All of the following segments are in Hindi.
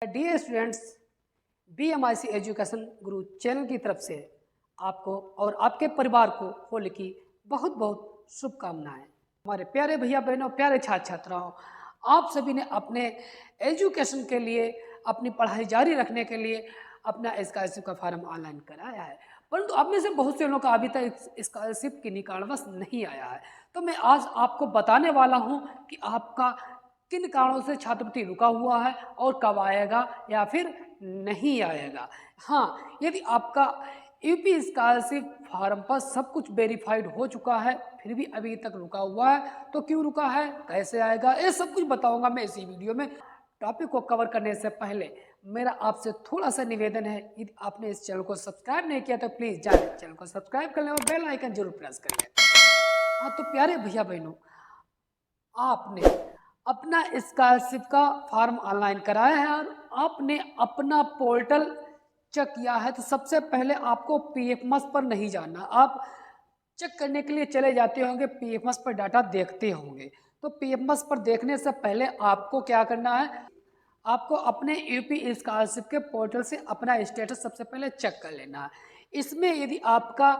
डियर स्टूडेंट्स, BMIC एजुकेशन गुरु चैनल की तरफ से आपको और आपके परिवार को होली की बहुत बहुत शुभकामनाएं। हमारे प्यारे भैया बहनों, प्यारे छात्र छात्राओं, आप सभी ने अपने एजुकेशन के लिए, अपनी पढ़ाई जारी रखने के लिए अपना स्कॉलरशिप का फॉर्म ऑनलाइन कराया है, परंतु आप में से बहुत से लोगों का अभी तक स्कॉलरशिप की निकालवास नहीं आया है। तो मैं आज आपको बताने वाला हूं कि आपका किन कारणों से छात्रवृत्ति रुका हुआ है और कब आएगा या फिर नहीं आएगा। हाँ, यदि आपका यूपी स्कॉलरशिप फॉर्म पर सब कुछ वेरीफाइड हो चुका है फिर भी अभी तक रुका हुआ है, तो क्यों रुका है, कैसे आएगा, ये सब कुछ बताऊंगा मैं इसी वीडियो में। टॉपिक को कवर करने से पहले मेरा आपसे थोड़ा सा निवेदन है, यदि आपने इस चैनल को सब्सक्राइब नहीं किया तो प्लीज़ जाए चैनल को सब्सक्राइब कर लें और बेल आइकन जरूर प्रेस कर लें। हाँ, तो प्यारे भैया बहनों, आपने अपना स्कॉलरशिप का फॉर्म ऑनलाइन कराया है और आपने अपना पोर्टल चेक किया है, तो सबसे पहले आपको पीएफएमएस पर नहीं जाना। आप चेक करने के लिए चले जाते होंगे, पीएफएमएस पर डाटा देखते होंगे। तो पीएफएमएस पर देखने से पहले आपको क्या करना है, आपको अपने यूपी स्कॉलरशिप के पोर्टल से अपना स्टेटस सबसे पहले चेक कर लेना है। इसमें यदि आपका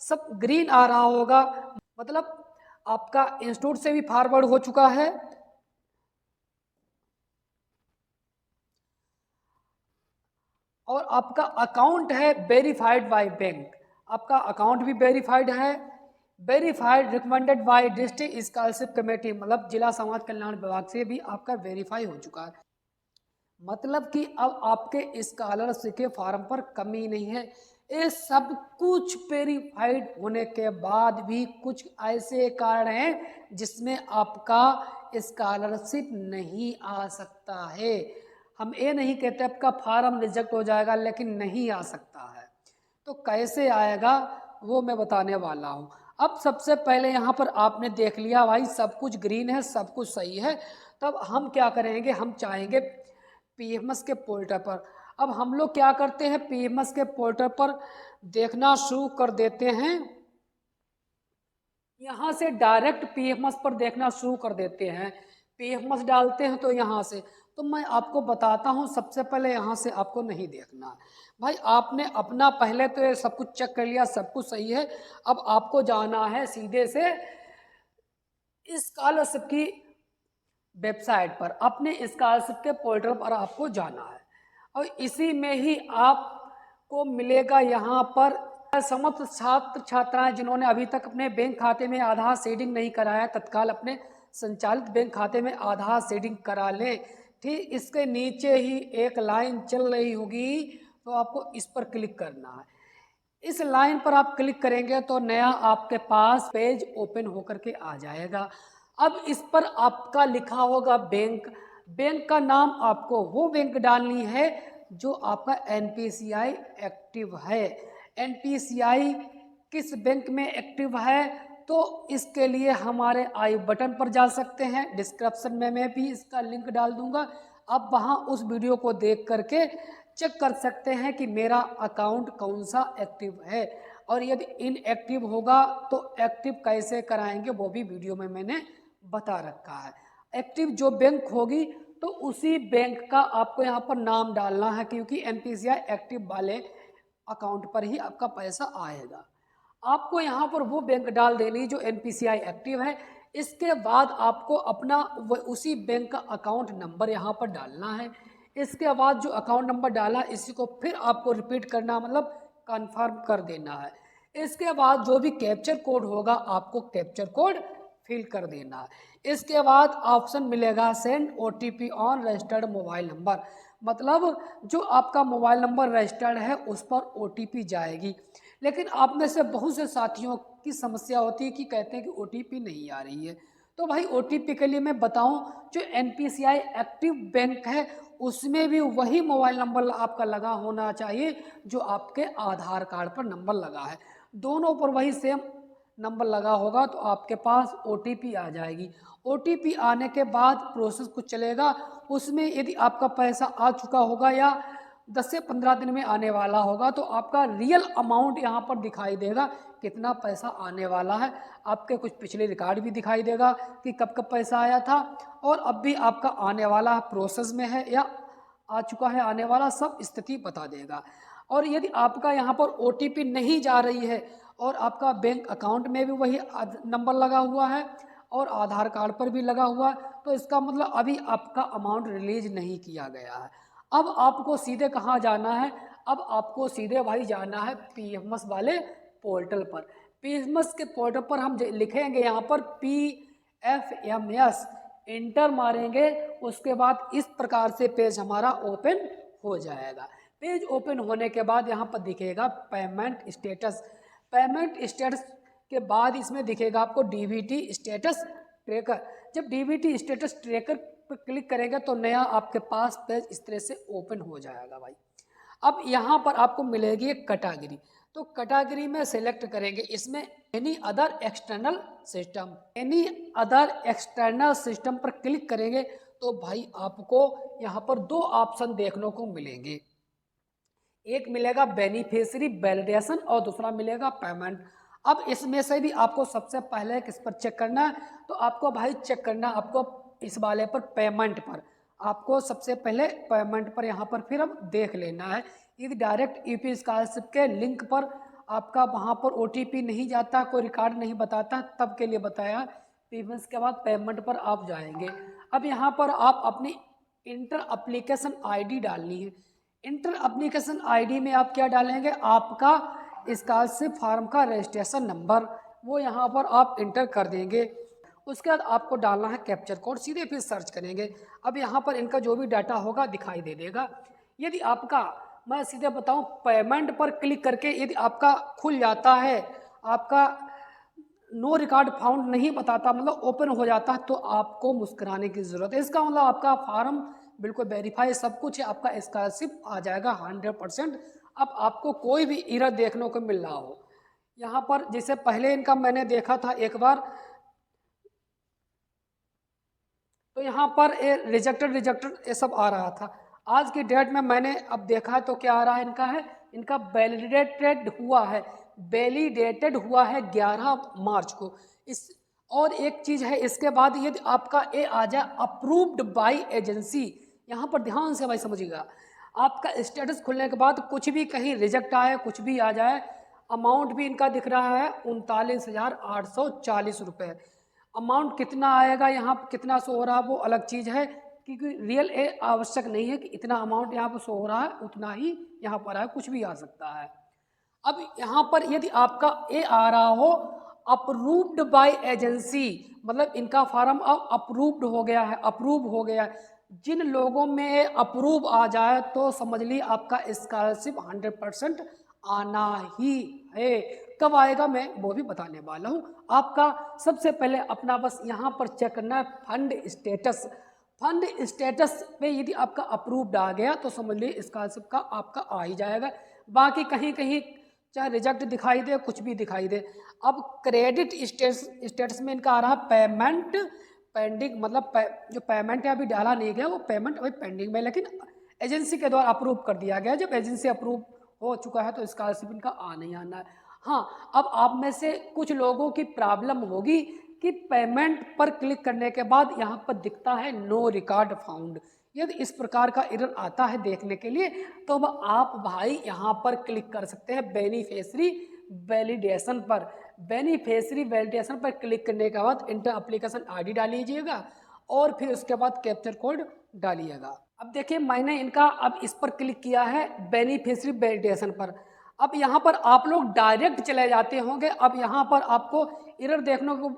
सब ग्रीन आ रहा होगा, मतलब आपका इंस्टीट्यूट से भी फॉरवर्ड हो चुका है और आपका अकाउंट है वेरीफाइड बाय बैंक, आपका अकाउंट भी वेरीफाइड है, verified recommended by district scholarship committee, मतलब जिला समाज कल्याण विभाग से भी आपका वेरीफाई हो चुका है। मतलब कि अब आपके स्कॉलरशिप के फॉर्म पर कमी नहीं है। ये सब कुछ वेरीफाइड होने के बाद भी कुछ ऐसे कारण हैं जिसमें आपका स्कॉलरशिप नहीं आ सकता है। हम ये नहीं कहते आपका फॉर्म रिजेक्ट हो जाएगा, लेकिन नहीं आ सकता है। तो कैसे आएगा वो मैं बताने वाला हूँ। अब सबसे पहले यहाँ पर आपने देख लिया भाई सब कुछ ग्रीन है, सब कुछ सही है। तब हम क्या करेंगे, हम चाहेंगे पीएमएस के पोर्टल पर। अब हम लोग क्या करते हैं, पीएमएस के पोर्टल पर देखना शुरू कर देते हैं। यहाँ से डायरेक्ट पीएफएमएस पर देखना शुरू कर देते हैं। पीएफएमएस डालते हैं तो यहाँ से, तो मैं आपको बताता हूँ, सबसे पहले यहाँ से आपको नहीं देखना है भाई। आपने अपना पहले तो ये सब कुछ चेक कर लिया, सब कुछ सही है। अब आपको जाना है सीधे से स्कॉलरशिप की वेबसाइट पर, अपने स्कॉलरशिप के पोर्टल पर आपको जाना है और इसी में ही आपको मिलेगा यहाँ पर समस्त छात्र छात्राएं जिन्होंने अभी तक अपने बैंक खाते में आधार सीडिंग नहीं कराया, तत्काल अपने संचालित बैंक खाते में आधार सीडिंग करा लें। ठीक, इसके नीचे ही एक लाइन चल रही होगी, तो आपको इस पर क्लिक करना है। इस लाइन पर आप क्लिक करेंगे तो नया आपके पास पेज ओपन होकर के आ जाएगा। अब इस पर आपका लिखा होगा बैंक, बैंक का नाम आपको वो बैंक डालनी है जो आपका एनपीसीआई एक्टिव है। एनपीसीआई किस बैंक में एक्टिव है, तो इसके लिए हमारे आई बटन पर जा सकते हैं, डिस्क्रिप्शन में मैं भी इसका लिंक डाल दूंगा। आप वहाँ उस वीडियो को देख करके चेक कर सकते हैं कि मेरा अकाउंट कौन सा एक्टिव है, और यदि इनएक्टिव होगा तो एक्टिव कैसे कराएंगे वो भी वीडियो में मैंने बता रखा है। एक्टिव जो बैंक होगी तो उसी बैंक का आपको यहाँ पर नाम डालना है, क्योंकि एनपीसीआई एक्टिव वाले अकाउंट पर ही आपका पैसा आएगा। आपको यहाँ पर वो बैंक डाल देनी जो एनपीसीआई एक्टिव है। इसके बाद आपको अपना उसी बैंक का अकाउंट नंबर यहाँ पर डालना है। इसके बाद जो अकाउंट नंबर डाला इसी को फिर आपको रिपीट करना, मतलब कंफर्म कर देना है। इसके बाद जो भी कैप्चर कोड होगा आपको कैप्चर कोड फिल कर देना है। इसके बाद ऑप्शन मिलेगा send OTP on registered mobile number, मतलब जो आपका मोबाइल नंबर रजिस्टर्ड है उस पर ओटीपी जाएगी। लेकिन आप में से बहुत से साथियों की समस्या होती है कि कहते हैं कि ओटीपी नहीं आ रही है। तो भाई ओटीपी के लिए मैं बताऊं, जो एनपीसीआई एक्टिव बैंक है उसमें भी वही मोबाइल नंबर आपका लगा होना चाहिए जो आपके आधार कार्ड पर नंबर लगा है। दोनों पर वही सेम नंबर लगा होगा तो आपके पास ओटीपी आ जाएगी। ओटीपी आने के बाद प्रोसेस कुछ चलेगा, उसमें यदि आपका पैसा आ चुका होगा या 10 से 15 दिन में आने वाला होगा तो आपका रियल अमाउंट यहाँ पर दिखाई देगा, कितना पैसा आने वाला है। आपके कुछ पिछले रिकॉर्ड भी दिखाई देगा कि कब कब पैसा आया था और अब भी आपका आने वाला प्रोसेस में है या आ चुका है, आने वाला सब स्थिति बता देगा। और यदि आपका यहाँ पर OTP नहीं जा रही है और आपका बैंक अकाउंट में भी वही नंबर लगा हुआ है और आधार कार्ड पर भी लगा हुआ है, तो इसका मतलब अभी आपका अमाउंट रिलीज नहीं किया गया है। अब आपको सीधे कहाँ जाना है? अब आपको सीधे भाई जाना है PFMS वाले पोर्टल पर। PFMS के पोर्टल पर हम लिखेंगे यहाँ पर PFMS, इंटर मारेंगे, उसके बाद इस प्रकार से पेज हमारा ओपन हो जाएगा। पेज ओपन होने के बाद यहाँ पर दिखेगा पेमेंट स्टेटस। पेमेंट स्टेटस के बाद इसमें दिखेगा आपको DBT स्टेटस ट्रैकर। जब DBT स्टेटस ट्रैकर पर क्लिक करेंगे तो नया आपके पास पेज इस तरह से ओपन हो जाएगा भाई। अब यहाँ पर आपको मिलेगी एक कैटेगरी, तो कैटेगरी में सेलेक्ट करेंगे इसमें any other external system. Any other external system पर क्लिक करेंगे तो भाई आपको यहाँ पर दो ऑप्शन देखने को मिलेंगे। एक मिलेगा बेनिफिशियरी वैलिडेशन और दूसरा मिलेगा पेमेंट। अब इसमें से भी आपको सबसे पहले किस पर चेक करना है? तो आपको भाई चेक करना आपको इस वाले पर, पेमेंट पर। आपको सबसे पहले पेमेंट पर यहाँ पर फिर अब देख लेना है। यदि डायरेक्ट यूपी स्कॉलरशिप के लिंक पर आपका वहाँ पर OTP नहीं जाता, कोई रिकॉर्ड नहीं बताता, तब के लिए बताया। पेमेंट्स के बाद पेमेंट पर आप जाएंगे। अब यहाँ पर आप अपनी इंटर एप्लीकेशन ID डालनी है। इंटर एप्लीकेशन ID में आप क्या डालेंगे? आपका स्कॉलरशिप फार्म का रजिस्ट्रेशन नंबर, वो यहाँ पर आप इंटर कर देंगे। उसके बाद आपको डालना है कैप्चर कोड, सीधे फिर सर्च करेंगे। अब यहाँ पर इनका जो भी डाटा होगा दिखाई दे देगा। यदि आपका, मैं सीधे बताऊँ, पेमेंट पर क्लिक करके यदि आपका खुल जाता है, आपका नो रिकॉर्ड फाउंड नहीं बताता, मतलब ओपन हो जाता है, तो आपको मुस्कुराने की ज़रूरत है। इसका मतलब आपका फार्म बिल्कुल वेरीफाई सब कुछ है, आपका स्कॉलरशिप आ जाएगा 100%। अब आपको कोई भी एरर देखने को मिल रहा हो, यहाँ पर जैसे पहले इनका मैंने देखा था एक बार, तो यहाँ पर रिजेक्टेड ये सब आ रहा था। आज की डेट में मैंने अब देखा तो क्या आ रहा है इनका है, इनका वैलिडेटेड हुआ है, वैलिडेटेड हुआ है 11 मार्च को। इस और एक चीज़ है, इसके बाद यदि आपका ये आ जाए अप्रूव्ड बाय एजेंसी, यहाँ पर ध्यान से भाई समझिएगा, आपका स्टेटस खुलने के बाद कुछ भी कहीं रिजेक्ट आए, कुछ भी आ जाए, अमाउंट भी इनका दिख रहा है 39,840 रुपये। अमाउंट कितना आएगा, यहाँ कितना शो हो रहा है वो अलग चीज़ है, क्योंकि रियल आवश्यक नहीं है कि इतना अमाउंट यहाँ पर शो हो रहा है, उतना ही यहाँ पर है, कुछ भी आ सकता है। अब यहाँ पर यदि आपका आ रहा हो अप्रूव्ड बाय एजेंसी, मतलब इनका फार्म अब अप्रूव्ड हो गया है, अप्रूव हो गया है। जिन लोगों में अप्रूव आ जाए तो समझ ली आपका स्कॉलरशिप 100% आना ही है। कब आएगा मैं वो भी बताने वाला हूँ। आपका सबसे पहले अपना बस यहाँ पर चेक करना है फंड स्टेटस। फंड स्टेटस पे यदि आपका अप्रूव्ड आ गया तो समझ लीजिए स्कॉलरशिप का आपका आ ही जाएगा। बाकी कहीं कहीं चाहे रिजेक्ट दिखाई दे, कुछ भी दिखाई दे। अब क्रेडिट स्टेटस में इनका आ रहा है पेमेंट पेंडिंग, मतलब जो पेमेंट है अभी डाला नहीं गया, वो पेमेंट अभी पेंडिंग में, लेकिन एजेंसी के द्वारा अप्रूव कर दिया गया। जब एजेंसी अप्रूव हो चुका है तो स्कॉलरशिप इनका आ नहीं आना है। हाँ, अब आप में से कुछ लोगों की प्रॉब्लम होगी कि पेमेंट पर क्लिक करने के बाद यहाँ पर दिखता है नो रिकॉर्ड फाउंड। यदि इस प्रकार का एरर आता है देखने के लिए, तो अब आप भाई यहाँ पर क्लिक कर सकते हैं बेनिफिशियरी वैलिडेशन पर। बेनिफिशियरी वैलिडेशन पर क्लिक करने के बाद इंटर एप्लीकेशन ID डालीजिएगा और फिर उसके बाद कैप्चर कोड डालिएगा। अब देखिए मैंने इनका अब इस पर क्लिक किया है बेनिफिशियरी वैलिडेशन पर। अब यहाँ पर आप लोग डायरेक्ट चले जाते होंगे। अब यहाँ पर आपको एरर देखने को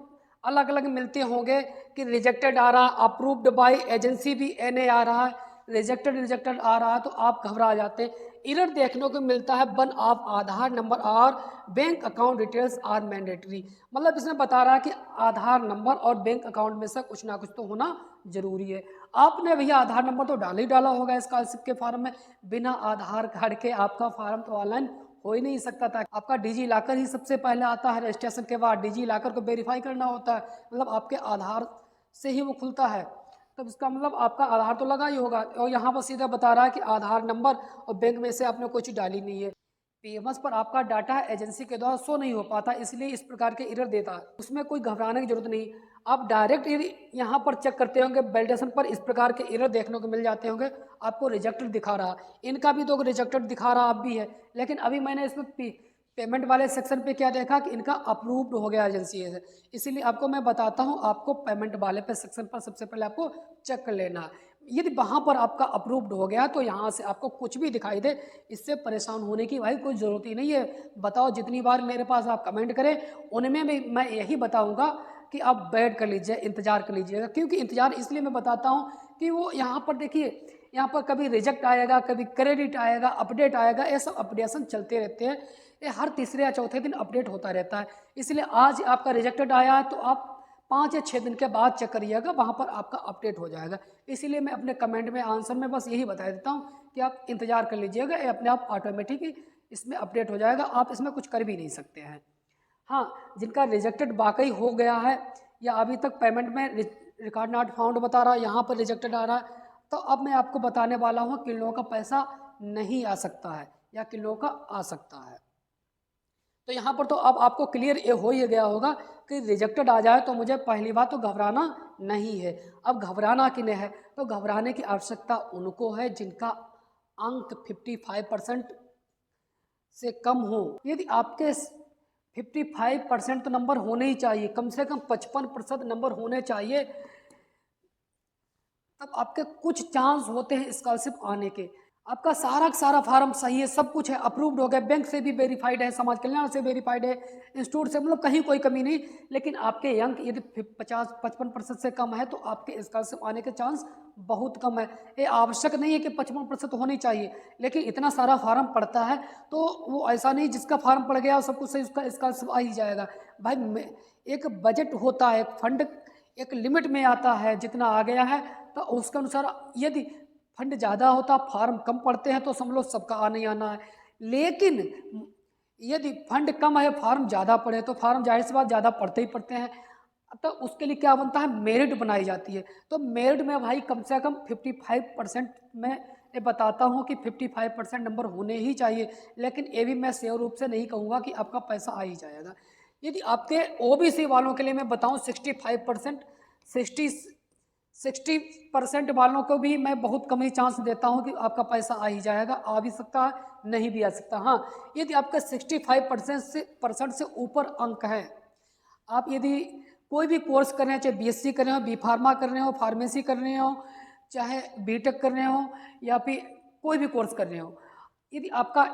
अलग अलग मिलते होंगे कि रिजेक्टेड आ रहा, अप्रूव्ड बाय एजेंसी भी NA आ रहा है, रिजेक्टेड आ रहा है, तो आप घबरा जाते हैं। एरर देखने को मिलता है वन ऑफ आधार नंबर और bank account details are mandatory, मतलब इसमें बता रहा है कि आधार नंबर और बैंक अकाउंट में से कुछ ना कुछ तो होना जरूरी है। आपने भैया आधार नंबर तो डाल ही डाला होगा स्कॉलरशिप के फॉर्म में, बिना आधार कार्ड के आपका फॉर्म तो ऑनलाइन हो ही नहीं सकता था। आपका डिजी लॉकर ही सबसे पहले आता है, रजिस्ट्रेशन के बाद डिजी लॉकर को वेरीफाई करना होता है, मतलब आपके आधार से ही वो खुलता है। तब इसका मतलब आपका आधार तो लगा ही होगा। और यहाँ पर सीधा बता रहा है कि आधार नंबर और बैंक में से आपने कोई चीज़ डाली नहीं है। PFMS पर आपका डाटा एजेंसी के द्वारा शो नहीं हो पाता, इसलिए इस प्रकार के एरर देता है। उसमें कोई घबराने की जरूरत नहीं। आप डायरेक्ट यदि यहाँ पर चेक करते होंगे वैलिडेशन पर इस प्रकार के एरर देखने को मिल जाते होंगे, आपको रिजेक्टेड दिखा रहा, इनका भी तो रिजेक्टेड दिखा रहा आप भी है, लेकिन अभी मैंने इसमें पेमेंट वाले सेक्शन पे क्या देखा कि इनका अप्रूव्ड हो गया एजेंसी से। इसीलिए आपको मैं बताता हूँ, आपको पेमेंट वाले पे सेक्शन पर सबसे पहले आपको चेक कर लेना है। यदि वहाँ पर आपका अप्रूव्ड हो गया तो यहाँ से आपको कुछ भी दिखाई दे, इससे परेशान होने की भाई कोई ज़रूरत ही नहीं है। बताओ जितनी बार मेरे पास आप कमेंट करें, उनमें भी मैं यही बताऊँगा कि आप वेट कर लीजिए, इंतज़ार कर लीजिएगा। क्योंकि इंतज़ार इसलिए मैं बताता हूँ कि वो यहाँ पर देखिए, यहाँ पर कभी रिजेक्ट आएगा, कभी क्रेडिट आएगा, अपडेट आएगा, ये सब अपडेशन चलते रहते हैं। ये हर तीसरे या चौथे दिन अपडेट होता रहता है। इसलिए आज आपका रिजेक्टेड आया है तो आप 5 या 6 दिन के बाद चेक करिएगा, वहाँ पर आपका अपडेट हो जाएगा। इसीलिए मैं अपने कमेंट में आंसर में बस यही बता देता हूँ कि आप इंतज़ार कर लीजिएगा, ये अपने आप ऑटोमेटिक ही इसमें अपडेट हो जाएगा, आप इसमें कुछ कर भी नहीं सकते हैं। हाँ, जिनका रिजेक्टेड वाकई हो गया है या अभी तक पेमेंट में रिकॉर्ड नॉट फाउंड बता रहा है, यहाँ पर रिजेक्टेड आ रहा है, तो अब मैं आपको बताने वाला हूँ किन लोगों का पैसा नहीं आ सकता है या किन लोगों का आ सकता है। तो यहाँ पर तो अब आपको क्लियर ये हो ही गया होगा कि रिजेक्टेड आ जाए तो मुझे पहली बात तो घबराना नहीं है। अब घबराना किन्हें है, तो घबराने की आवश्यकता उनको है जिनका अंक 55% से कम हो। यदि आपके 55% तो नंबर होने ही चाहिए, कम से कम 55% नंबर होने चाहिए, तब आपके कुछ चांस होते हैं स्कॉलरशिप आने के। आपका सारा का सारा फार्म सही है, सब कुछ है, अप्रूव्ड हो गया, बैंक से भी वेरीफाइड है, समाज कल्याण से वेरीफाइड है, इंस्टीट्यूट से, मतलब कहीं कोई कमी नहीं। लेकिन आपके अंक यदि 55% से कम है तो आपके स्कॉलरशिप आने के चांस बहुत कम है। ये आवश्यक नहीं है कि 55% होनी चाहिए, लेकिन इतना सारा फार्म पड़ता है तो वो ऐसा नहीं जिसका फार्म पड़ गया सब कुछ सही उसका स्कॉलरशिप आ ही जाएगा। भाई एक बजट होता है, फंड एक लिमिट में आता है, जितना आ गया है तो उसके अनुसार यदि फंड ज़्यादा होता, फार्म कम पड़ते हैं तो समझ लो सबका आना ही आना है। लेकिन यदि फंड कम है, फार्म ज़्यादा पड़े तो फार्म जाहिर सी बात ज़्यादा पड़ते ही पड़ते हैं, तो उसके लिए क्या बनता है, मेरिट बनाई जाती है। तो मेरिट में भाई कम से कम 55% में ये बताता हूँ कि 55% नंबर होने ही चाहिए। लेकिन ये भी मैं श्योर रूप से नहीं कहूँगा कि आपका पैसा आ ही जाएगा। यदि आपके ओबीसी वालों के लिए मैं बताऊँ 65%, 60% वालों को भी मैं बहुत कम ही चांस देता हूं कि आपका पैसा आ ही जाएगा। आ भी सकता है, नहीं भी आ सकता। हाँ, यदि आपका 65% से ऊपर अंक है, आप यदि कोई भी कोर्स कर रहे हैं, चाहे बीएससी कर रहे हो, बी फार्मा कर रहे हो, फार्मेसी कर रहे हो, चाहे बीटेक कर रहे हो या फिर कोई भी कोर्स कर रहे हो, यदि आपका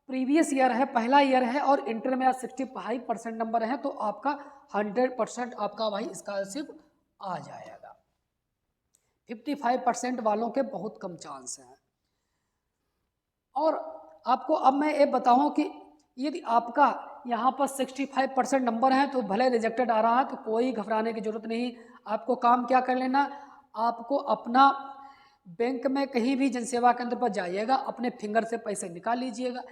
प्रीवियस ईयर है, पहला ईयर है और इंटर में 65% नंबर है तो आपका 100% आपका भाई स्कॉलरशिप आ जाएगा। 55% वालों के बहुत कम चांस हैं। और आपको अब मैं ये बताऊं कि यदि आपका यहाँ पर 65% नंबर है तो भले रिजेक्टेड आ रहा है तो कोई घबराने की जरूरत नहीं। आपको काम क्या कर लेना, आपको अपना बैंक में कहीं भी जनसेवा केंद्र पर जाइएगा, अपने फिंगर से पैसे निकाल लीजिएगा।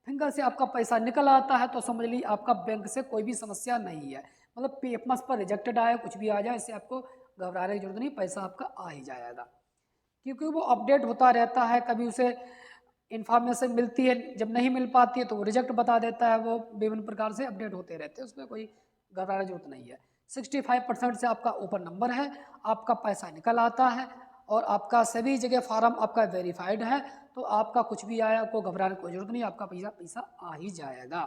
फिंगर से आपका पैसा निकल आता है तो समझ लीजिए आपका बैंक से कोई भी समस्या नहीं है। मतलब पीएफएमएस पर रिजेक्टेड आया, कुछ भी आ जाए, इससे आपको घबराने की जरूरत नहीं, पैसा आपका आ ही जाएगा। क्योंकि वो अपडेट होता रहता है, कभी उसे इन्फॉर्मेशन मिलती है, जब नहीं मिल पाती है तो वो रिजेक्ट बता देता है। वो विभिन्न प्रकार से अपडेट होते रहते हैं, उसमें कोई घबराने की जरूरत नहीं है। 65% से आपका ऊपर नंबर है, आपका पैसा निकल आता है और आपका सभी जगह फार्म आपका वेरीफाइड है, तो आपका कुछ भी आया आपको घबराने की कोई जरूरत नहीं, आपका पैसा आ ही जाएगा।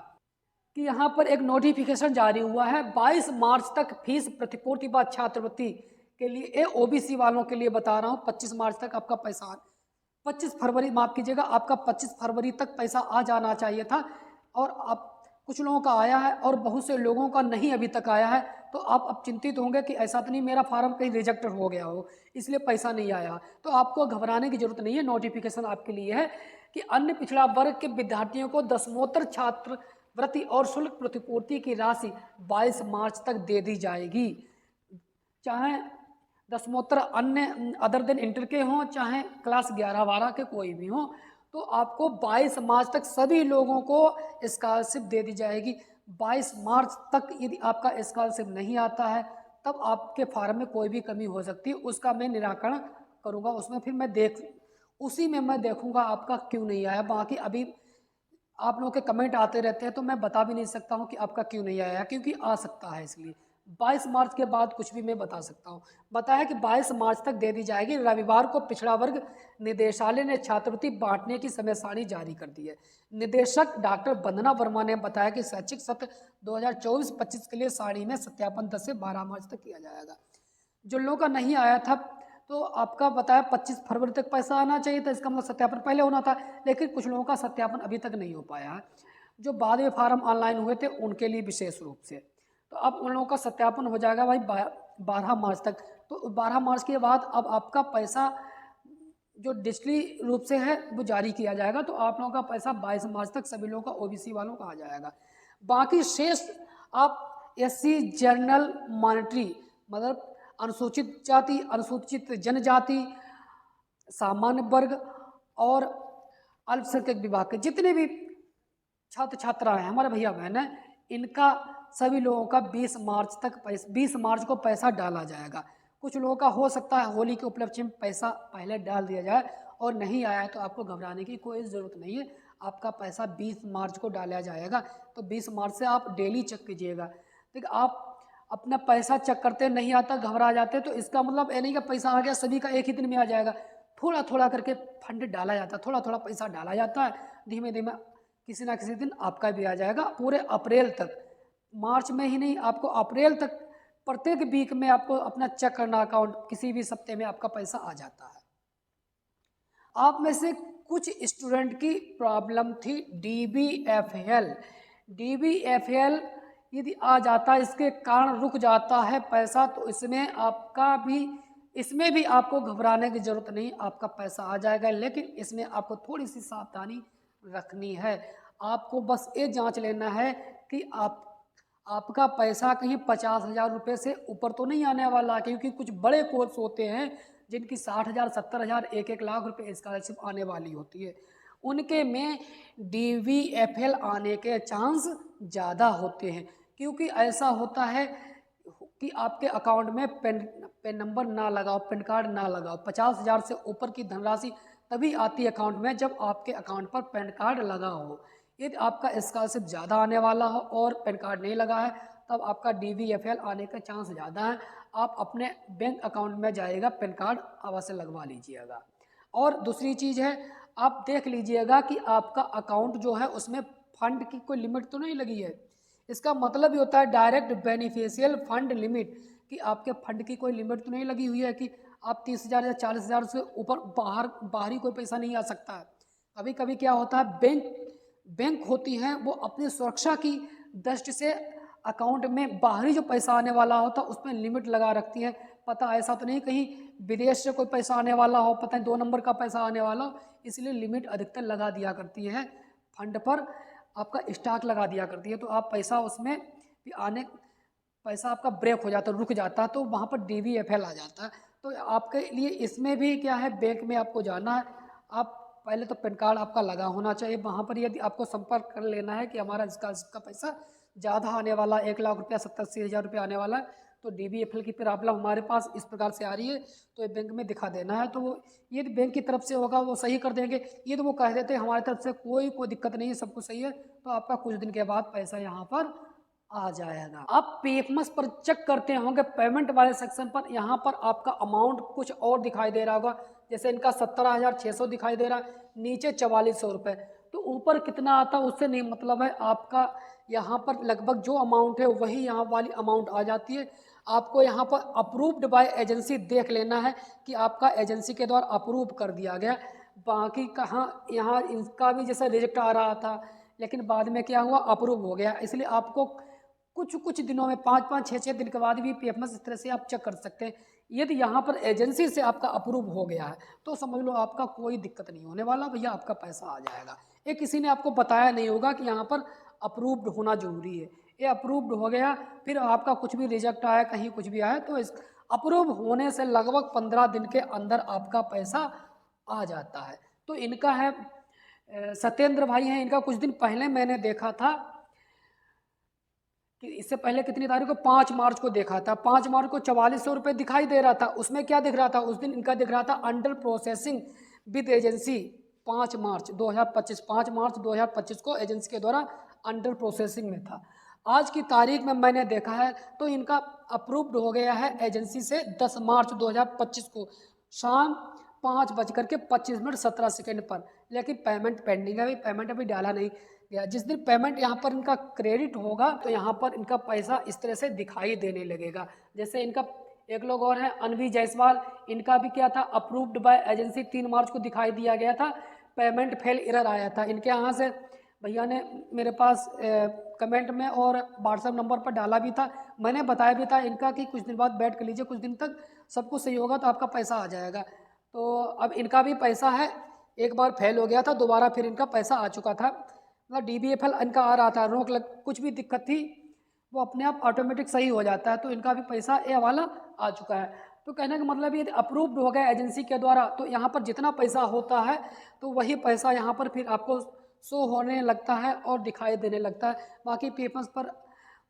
कि यहाँ पर एक नोटिफिकेशन जारी हुआ है 22 मार्च तक फीस प्रतिपूर्ति व छात्रवृत्ति के लिए, ये ओबीसी वालों के लिए बता रहा हूँ। 25 मार्च तक आपका पैसा, 25 फरवरी माफ कीजिएगा, आपका 25 फरवरी तक पैसा आ जाना चाहिए था और आप कुछ लोगों का आया है और बहुत से लोगों का नहीं अभी तक आया है। तो आप अब चिंतित होंगे कि ऐसा तो नहीं मेरा फार्म कहीं रिजेक्टेड हो गया हो इसलिए पैसा नहीं आया, तो आपको घबराने की जरूरत नहीं है। नोटिफिकेशन आपके लिए है कि अन्य पिछड़ा वर्ग के विद्यार्थियों को दसमोत्तर छात्र वृत्ति और शुल्क प्रतिपूर्ति की राशि 22 मार्च तक दे दी जाएगी। चाहे दसमोत्तर अन्य अदर देन इंटर के हों, चाहे क्लास 11-12 के कोई भी हों, तो आपको 22 मार्च तक सभी लोगों को स्कॉलरशिप दे दी जाएगी। 22 मार्च तक यदि आपका स्कॉलरशिप नहीं आता है तब आपके फार्म में कोई भी कमी हो सकती है, उसका मैं निराकरण करूँगा। उसमें फिर मैं उसी में मैं देखूँगा आपका क्यों नहीं आया। बाकी अभी आप लोगों के कमेंट आते रहते हैं तो मैं बता भी नहीं सकता हूँ कि आपका क्यों नहीं आया, क्योंकि आ सकता है इसलिए। 22 मार्च के बाद कुछ भी मैं बता सकता हूँ। बताया कि 22 मार्च तक दे दी जाएगी। रविवार को पिछड़ा वर्ग निदेशालय ने छात्रवृत्ति बांटने की समय सारणी जारी कर दी है। निदेशक डॉक्टर वंदना वर्मा ने बताया कि शैक्षिक सत्र 2024-25 के लिए सारणी में सत्यापन 10 से 12 मार्च तक किया जाएगा। जो लोगों का नहीं आया था तो आपका बताया 25 फरवरी तक पैसा आना चाहिए था, इसका मतलब सत्यापन पहले होना था, लेकिन कुछ लोगों का सत्यापन अभी तक नहीं हो पाया है। जो बाद में फार्म ऑनलाइन हुए थे उनके लिए विशेष रूप से, तो अब उन लोगों का सत्यापन हो जाएगा भाई 12 मार्च तक। तो 12 मार्च के बाद अब आपका पैसा जो डिजिटली रूप से है वो जारी किया जाएगा, तो आप लोगों का पैसा 22 मार्च तक सभी लोगों का ओबीसी वालों का आ जाएगा। बाकी शेष आप एससी जनरल मॉनिटरी मतलब अनुसूचित जाति, अनुसूचित जनजाति, सामान्य वर्ग और अल्पसंख्यक विभाग के जितने भी छात्र छात्राएं हैं, हमारे भैया बहन हैं, इनका सभी लोगों का 20 मार्च को पैसा डाला जाएगा। कुछ लोगों का हो सकता है होली के उपलक्ष्य में पैसा पहले डाल दिया जाए, और नहीं आया है तो आपको घबराने की कोई ज़रूरत नहीं है। आपका पैसा 20 मार्च को डाला जाएगा, तो 20 मार्च से आप डेली चेक कीजिएगा। देखिए, आप अपना पैसा चेक करते नहीं आता, घबरा जाते, तो इसका मतलब ये नहीं कि पैसा आ गया सभी का एक ही दिन में आ जाएगा। थोड़ा थोड़ा करके फंड डाला जाता है, थोड़ा थोड़ा पैसा डाला जाता है, धीमे धीमे किसी ना किसी दिन आपका भी आ जाएगा। पूरे अप्रैल तक, मार्च में ही नहीं, आपको अप्रैल तक प्रत्येक वीक में आपको अपना चेक करना अकाउंट, किसी भी सप्ते में आपका पैसा आ जाता है। आप में से कुछ स्टूडेंट की प्रॉब्लम थी डीबीएफएल। डीबीएफएल यदि आ जाता है, इसके कारण रुक जाता है पैसा, तो इसमें भी आपको घबराने की जरूरत नहीं, आपका पैसा आ जाएगा। लेकिन इसमें आपको थोड़ी सी सावधानी रखनी है। आपको बस ये जांच लेना है कि आपका पैसा कहीं 50,000 रुपये से ऊपर तो नहीं आने वाला, क्योंकि कुछ बड़े कोर्स होते हैं जिनकी 60,000, 70,000, 1-1 लाख रुपये स्कॉलरशिप आने वाली होती है। उनके में डीवीएफएल आने के चांस ज़्यादा होते हैं, क्योंकि ऐसा होता है कि आपके अकाउंट में पेन नंबर ना लगाओ, पेन कार्ड ना लगाओ। 50,000 से ऊपर की धनराशि तभी आती है अकाउंट में जब आपके अकाउंट पर पेन कार्ड लगा हो। यदि आपका स्कॉलरशिप ज़्यादा आने वाला हो और पेन कार्ड नहीं लगा है, तब आपका डीवीएफएल आने का चांस ज़्यादा है। आप अपने बैंक अकाउंट में जाइएगा, पेन कार्ड अवश्य लगवा लीजिएगा। और दूसरी चीज़ है, आप देख लीजिएगा कि आपका अकाउंट जो है उसमें फंड की कोई लिमिट तो नहीं लगी है। इसका मतलब ये होता है डायरेक्ट बेनिफिशियल फंड लिमिट, कि आपके फंड की कोई लिमिट तो नहीं लगी हुई है कि आप 30,000 या 40,000 से ऊपर बाहरी कोई पैसा नहीं आ सकता है। कभी कभी क्या होता है, बैंक होती हैं वो अपनी सुरक्षा की दृष्टि से अकाउंट में बाहरी जो पैसा आने वाला होता है उसमें लिमिट लगा रखती है। पता ऐसा तो नहीं कहीं विदेश से कोई पैसा आने वाला हो, पता है 2 नंबर का पैसा आने वाला हो, इसलिए लिमिट अधिकतर लगा दिया करती है फंड पर, आपका स्टॉक लगा दिया करती है। तो आप पैसा उसमें भी पैसा आपका ब्रेक हो जाता है, रुक जाता है, तो वहाँ पर डीवीएफएल आ जाता है। तो आपके लिए इसमें भी क्या है, बैंक में आपको जाना है। आप पहले तो पैन कार्ड आपका लगा होना चाहिए। वहाँ पर यदि आपको संपर्क कर लेना है कि हमारा इसका पैसा ज़्यादा आने वाला, 1 लाख रुपया 70-80 हज़ार रुपया आने वाला है, तो डीवीएफएल की प्रॉब्लम हमारे पास इस प्रकार से आ रही है, तो ये बैंक में दिखा देना है। तो वो ये बैंक की तरफ से होगा, वो सही कर देंगे। ये तो वो कह देते हैं हमारी तरफ से कोई दिक्कत नहीं है, सब कुछ सही है, तो आपका कुछ दिन के बाद पैसा यहाँ पर आ जाएगा। आप पीएफएमएस पर चेक करते होंगे पेमेंट वाले सेक्शन पर, यहाँ पर आपका अमाउंट कुछ और दिखाई दे रहा होगा। जैसे इनका 17,600 दिखाई दे रहा है, नीचे 4400 रुपये, तो ऊपर कितना आता है उससे नहीं मतलब है। आपका यहाँ पर लगभग जो अमाउंट है वही यहाँ वाली अमाउंट आ जाती है। आपको यहाँ पर अप्रूव्ड बाय एजेंसी देख लेना है कि आपका एजेंसी के द्वारा अप्रूव कर दिया गया। बाकी कहाँ, यहाँ इनका भी जैसे रिजेक्ट आ रहा था, लेकिन बाद में क्या हुआ, अप्रूव हो गया। इसलिए आपको कुछ दिनों में 5-5, 6-6 दिन के बाद भी पीएफएमएस इस तरह से आप चेक कर सकते हैं। यदि यहाँ पर एजेंसी से आपका अप्रूव हो गया है तो समझ लो आपका कोई दिक्कत नहीं होने वाला, भैया आपका पैसा आ जाएगा। ये किसी ने आपको बताया नहीं होगा कि यहाँ पर अप्रूव्ड होना जरूरी है। ये अप्रूव्ड हो गया, फिर आपका कुछ भी रिजेक्ट आया, कहीं कुछ भी आया, तो इस अप्रूव होने से लगभग 15 दिन के अंदर आपका पैसा आ जाता है। तो इनका है सत्येंद्र भाई हैं, इनका कुछ दिन पहले मैंने देखा था कि इससे पहले कितनी तारीख को, 5 मार्च को देखा था। 5 मार्च को 4400 रुपये दिखाई दे रहा था। उसमें क्या दिख रहा था उस दिन, इनका दिख रहा था अंडर प्रोसेसिंग विद एजेंसी। 5 मार्च 2025 को एजेंसी के द्वारा अंडर प्रोसेसिंग में था। आज की तारीख में मैंने देखा है तो इनका अप्रूव्ड हो गया है एजेंसी से 10 मार्च 2025 को शाम 5:25:17 पर, लेकिन पेमेंट पेंडिंग है। अभी पेमेंट अभी डाला नहीं गया। जिस दिन पेमेंट यहाँ पर इनका क्रेडिट होगा तो यहाँ पर इनका पैसा इस तरह से दिखाई देने लगेगा। जैसे इनका एक लोग और हैं अनवी जायसवाल, इनका भी क्या था, अप्रूव्ड बाय एजेंसी 3 मार्च को दिखाई दिया गया था, पेमेंट फेल एरर आया था। इनके यहाँ से भैया ने मेरे पास कमेंट में और व्हाट्सएप नंबर पर डाला भी था, मैंने बताया भी था इनका कि कुछ दिन बाद वेट कर लीजिए, कुछ दिन तक सब कुछ सही होगा तो आपका पैसा आ जाएगा। तो अब इनका भी पैसा है, एक बार फेल हो गया था, दोबारा फिर इनका पैसा आ चुका था। मतलब DBFL इनका आ रहा था, रोक लग कुछ भी दिक्कत थी वो अपने आप ऑटोमेटिक सही हो जाता है, तो इनका भी पैसा ये वाला आ चुका है। तो कहने का मतलब ये अप्रूव्ड हो गया एजेंसी के द्वारा, तो यहाँ पर जितना पैसा होता है तो वही पैसा यहाँ पर फिर आपको शो होने लगता है और दिखाई देने लगता है। बाकी पेपर्स पर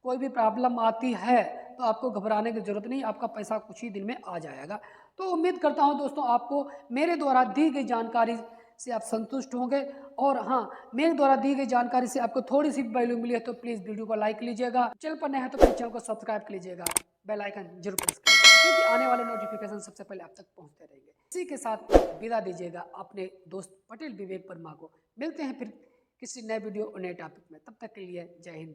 कोई भी प्रॉब्लम आती है तो आपको घबराने की ज़रूरत नहीं, आपका पैसा कुछ ही दिन में आ जाएगा। तो उम्मीद करता हूँ दोस्तों आपको मेरे द्वारा दी गई जानकारी से आप संतुष्ट होंगे, और हाँ, मेरे द्वारा दी गई जानकारी से आपको थोड़ी सी वैल्यू मिली है तो प्लीज़ वीडियो को लाइक लीजिएगा, चैनल पर नए हैं तो चैनल को सब्सक्राइब कर लीजिएगा, बेल आइकन जरूर प्रेस करिएगा क्योंकि आने वाले नोटिफिकेशन सबसे पहले आप तक पहुँचते रहेंगे। इसी के साथ विदा दीजिएगा अपने दोस्त पटेल विवेक वर्मा को। मिलते हैं फिर किसी नए वीडियो और नए टॉपिक में, तब तक के लिए जय हिंद।